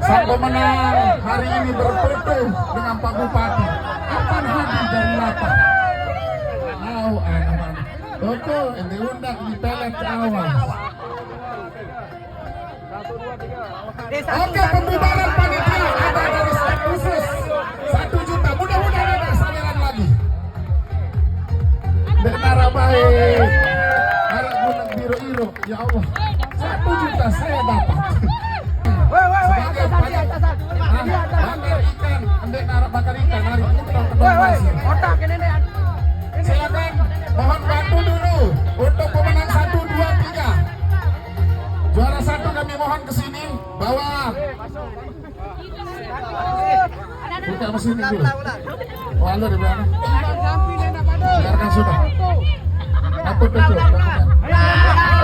Sang pemenang hari ini berfoto dengan Pak Bupati akan hadir dari Lapan. Toto yang diundang di pelet awal. Oke, pembubaran panitia ada dari staf khusus 1 juta. Mudah-mudahan ada saliran lagi. Denara baik. Harap bulan biru-biru. Ya Allah, 1 juta saya dapat. Sebagai panitia bakar ikan, andek narak bakar ikan hari ini. Silakan, mohon bantu dulu untuk pemenang 1, 2, 3. Juara 1 kami mohon ke sini, bawa. Buka mesin dulu. Oh, anda di belakang. Biarkan sudah. Aku tutup.